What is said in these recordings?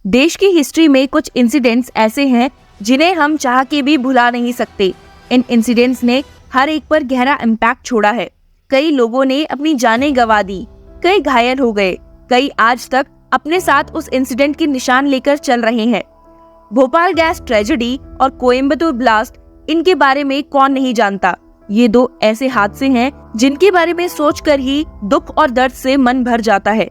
देश की हिस्ट्री में कुछ इंसिडेंट्स ऐसे हैं जिन्हें हम चाह के भी भुला नहीं सकते। इन इंसिडेंट्स ने हर एक पर गहरा इम्पैक्ट छोड़ा है। कई लोगों ने अपनी जानें गंवा दी, कई घायल हो गए, कई आज तक अपने साथ उस इंसिडेंट के निशान लेकर चल रहे हैं। भोपाल गैस ट्रेजेडी और कोयम्बतूर ब्लास्ट, इनके बारे में कौन नहीं जानता। ये दो ऐसे हादसे हैं जिनके बारे में सोचकर ही दुख और दर्द से मन भर जाता है।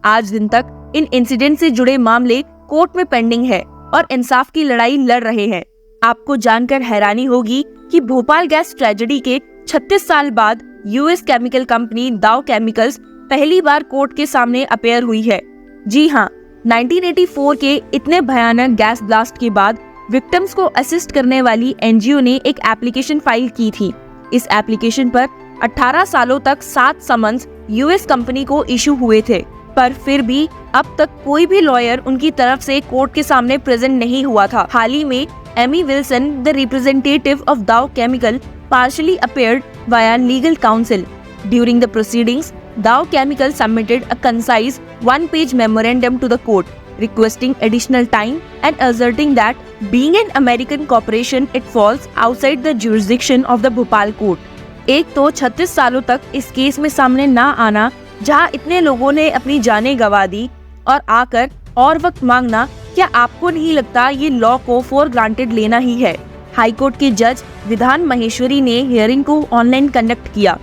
आज दिन तक इन इंसिडेंट से जुड़े मामले कोर्ट में पेंडिंग है और इंसाफ की लड़ाई लड़ रहे हैं। आपको जानकर हैरानी होगी कि भोपाल गैस ट्रेजेडी के 36 साल बाद यूएस केमिकल कंपनी डाउ केमिकल्स पहली बार कोर्ट के सामने अपेयर हुई है। जी हाँ, 1984 के इतने भयानक गैस ब्लास्ट के बाद विक्टिम्स को असिस्ट करने वाली एनजीओ ने एक एप्लीकेशन फाइल की थी। इस एप्लीकेशन पर 18 सालों तक 7 समन्स यूएस कंपनी को इशू हुए थे, पर फिर भी अब तक कोई भी लॉयर उनकी तरफ से कोर्ट के सामने प्रेजेंट नहीं हुआ था। हाल ही में Amy Wilson, the representative of Dow Chemical, partially appeared via legal counsel. During the proceedings, Dow Chemical submitted a concise one-page memorandum to the court, requesting additional time and asserting that, being an American corporation, it falls outside the jurisdiction of the Bhopal court. एक तो 36 सालों तक इस case में सामने ना आना, जहां इतने लोगों ने अपनी जानें गंवा दी, और आकर और वक्त मांगना, क्या आपको नहीं लगता ये लॉ को फॉर ग्रांटेड लेना ही है? हाईकोर्ट के जज विधान महेश्वरी ने हियरिंग को ऑनलाइन कंडक्ट किया।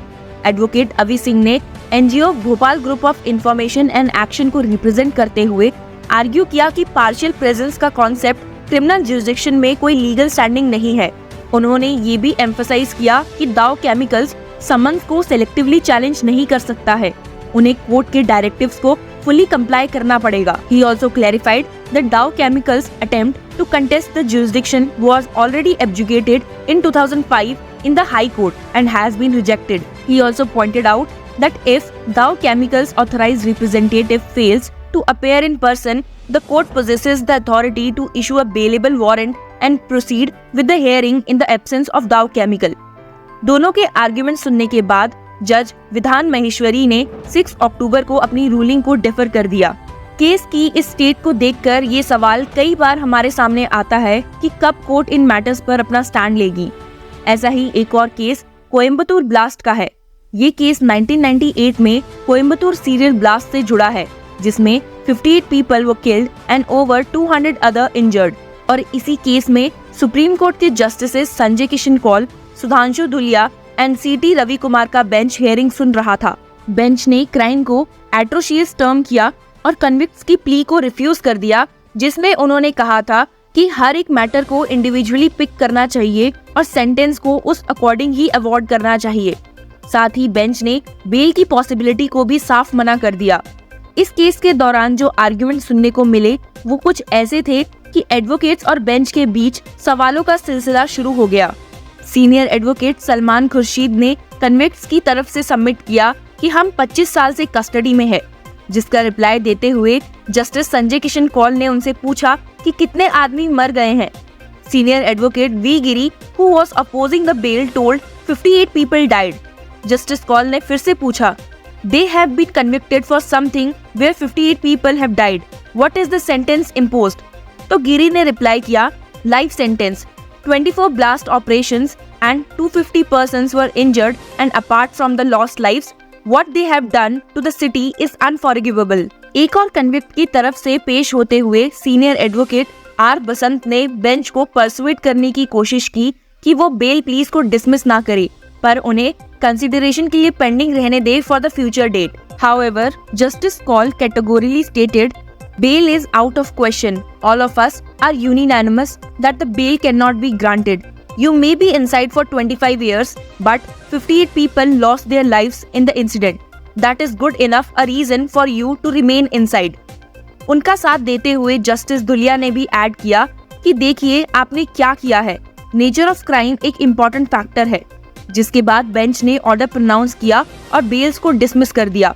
एडवोकेट अवि सिंह ने NGO Bhopal group of information and action को रिप्रेजेंट करते हुए आर्ग्यू किया कि पार्शियल प्रेजेंस का कॉन्सेप्ट क्रिमिनल जुरिसडिक्शन में कोई लीगल स्टैंडिंग नहीं है। उन्होंने ये भी एम्फसाइज किया कि डाउ केमिकल्स समन्स को सेलेक्टिवली चैलेंज नहीं कर सकता है, उन्हें कोर्ट के डायरेक्टिव्स को fully comply करना पड़ेगा। He also clarified that Dow Chemicals' attempt to contest the jurisdiction was already abjugated in 2005 in the High Court and has been rejected. He also pointed out that if Dow Chemicals' authorized representative fails to appear in person, the court possesses the authority to issue a bailable warrant and proceed with the hearing in the absence of Dow Chemical. दोनों के argument सुनने के बाद जज विधान महेश्वरी ने 6 अक्टूबर को अपनी रूलिंग को डिफर कर दिया। केस की इस स्टेट को देखकर ये सवाल कई बार हमारे सामने आता है कि कब कोर्ट इन मैटर्स पर अपना स्टैंड लेगी। ऐसा ही एक और केस कोयम्बतूर ब्लास्ट का है। ये केस 1998 में कोयम्बतूर सीरियल ब्लास्ट से जुड़ा है, जिसमें 58 people were killed and over 200 other injured. और इसी केस में सुप्रीम कोर्ट के justices Sanjay Kishan Kaul, Sudhanshu Dhulia and CT Ravi Kumar का बेंच हियरिंग सुन रहा था। बेंच ने क्राइम को एट्रोशियस टर्म किया और कन्विक्ट्स की प्ली को रिफ्यूज कर दिया, जिसमें उन्होंने कहा था कि हर एक मैटर को इंडिविजुअली पिक करना चाहिए और सेंटेंस को उस अकॉर्डिंग ही अवॉर्ड करना चाहिए। साथ ही बेंच ने बेल की पॉसिबिलिटी को भी साफ मना कर दिया। इस केस के दौरान जो आर्ग्यूमेंट सुनने को मिले वो कुछ ऐसे थे कि एडवोकेट्स और बेंच के बीच सवालों का सिलसिला शुरू हो गया। सीनियर एडवोकेट सलमान खुर्शीद ने कन्विक्ट्स की तरफ से सबमिट किया कि हम 25 साल से कस्टडी में है, जिसका रिप्लाई देते हुए जस्टिस संजय किशन कौल ने उनसे पूछा कि कितने आदमी मर गए हैं। Senior advocate V Giri, who was opposing the bail, told 58 people died. Justice Kaul ने फिर से पूछा, they have been convicted for something where 58 people have died, what is the sentence imposed? तो गिरी ने रिप्लाई किया, life sentence. 24 blast operations and 250 persons were injured, and apart from the lost lives, what they have done to the city is unforgivable. एक और convict की तरफ से पेश होते हुए सीनियर एडवोकेट आर बसंत ने बेंच को परसुएट करने की कोशिश की कि वो बेल प्लीज को डिसमिस ना करे, पर उन्हें कंसिडरेशन के लिए पेंडिंग रहने दे for the future date. However, Justice Kaul categorically stated, bail is out of question. All of us are unanimous that the bail cannot be granted. You may be inside for 25 years, but 58 people lost their lives in the incident. That is good enough a reason for you to remain inside. उनका साथ देते हुए justice Dhulia ने भी add किया कि देखिए आपने क्या किया है, नेचर ऑफ क्राइम एक इम्पोर्टेंट फैक्टर है। जिसके बाद बेंच ने ऑर्डर प्रोनाउंस किया और बेल्स को डिसमिस कर दिया।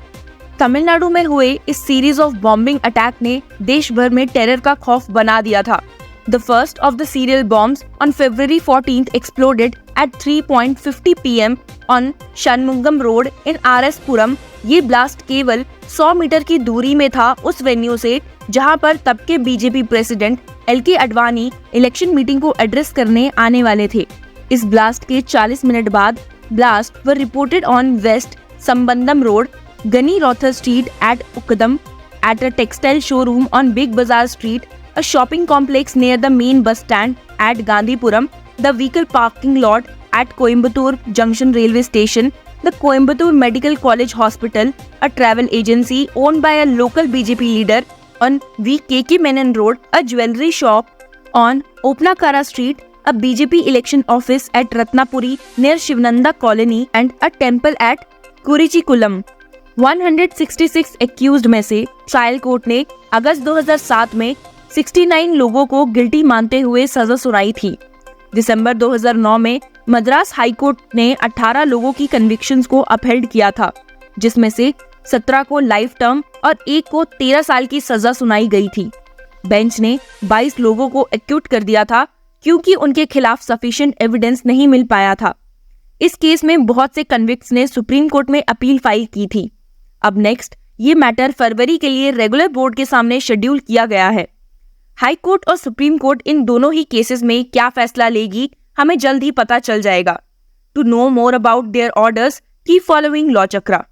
तमिलनाडु में हुए इस सीरीज ऑफ बॉम्बिंग अटैक ने देश भर में टेरर का खौफ बना दिया था। The first of the serial bombs on February 14th exploded at 3:50 p.m. on Shanmugam Road in RS Puram. ये ब्लास्ट केवल 100 मीटर की दूरी में था उस वेन्यू से जहां पर तब के BJP president LK Advani election meeting को एड्रेस करने आने वाले थे। इस ब्लास्ट के 40 मिनट बाद blast were reported on west Sambandam road, Gani Rowther street at Ukkadam, at a textile showroom on Big Bazaar Street, a shopping complex near the main bus stand at Gandhipuram, the vehicle parking lot at Coimbatore Junction Railway Station, the Coimbatore Medical College Hospital, a travel agency owned by a local BJP leader on VKK Menon Road, a jewelry shop on Opnakara Street, a BJP election office at Ratnapuri near Shivananda Colony, and a temple at Kurichikulam. 166 accused में से trial court ने अगस्त 2007 में 69 लोगों को guilty मानते हुए सजा सुनाई थी। दिसंबर 2009 में मद्रास हाई कोर्ट ने 18 लोगों की कन्विक्शंस को अपहेल्ड किया था, जिसमें से 17 को लाइफ टर्म और एक को 13 साल की सजा सुनाई गई थी। बेंच ने 22 लोगों को एक्यूट कर दिया था क्योंकि उनके खिलाफ सफिशिएंट एविडेंस नहीं मिल पाया था। इस केस में बहुत से कन्विक्ट्स ने सुप्रीम कोर्ट में अपील फाइल की थी। अब नेक्स्ट ये मैटर फरवरी के लिए रेगुलर बोर्ड के सामने शेड्यूल किया गया है। हाई कोर्ट और सुप्रीम कोर्ट इन दोनों ही केसेस में क्या फैसला लेगी हमें जल्द ही पता चल जाएगा। To know more about their orders, keep following Law chakra.